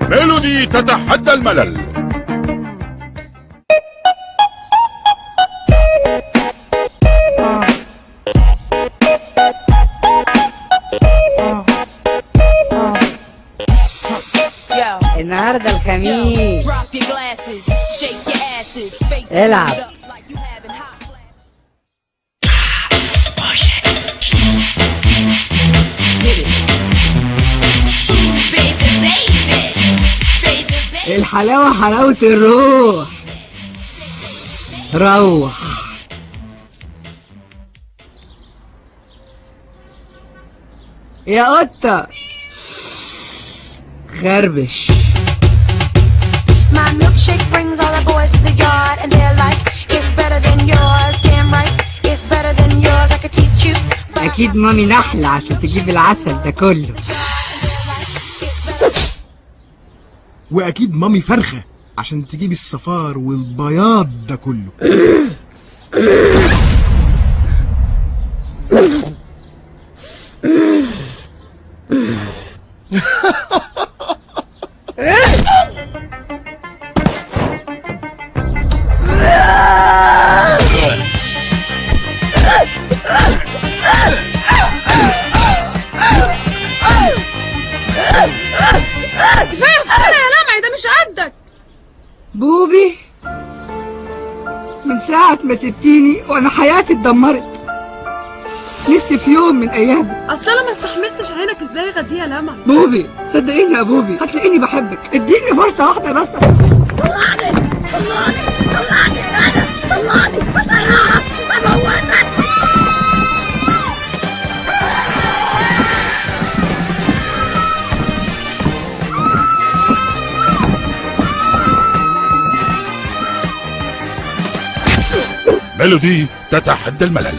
ميلودي تتحدى الملل. النهارده الخميس، العب. الحلاوة حلاوة الروح. روح. يا قطة خربش. My milkshake brings all the boys to the yard and they're like, it's better than yours. Damn right, it's better than yours. I could teach you. أكيد مامي نحلة عشان تجيب العسل ده كله. واكيد مامي فرخه عشان تجيب الصفار والبياض ده كله. بوبي، من ساعة ما سبتيني وانا حياتي اتدمرت. نفسي في يوم من ايام. اصل انا ما استحملتش عينك ازاي غديه لمع. بوبي صدقيني يا بوبي، هتلاقيني بحبك. اديني فرصة واحدة بس. طلعني طلعني طلعني انا طلعني بسرعة بموتك. ميلودي تتحدى الملل.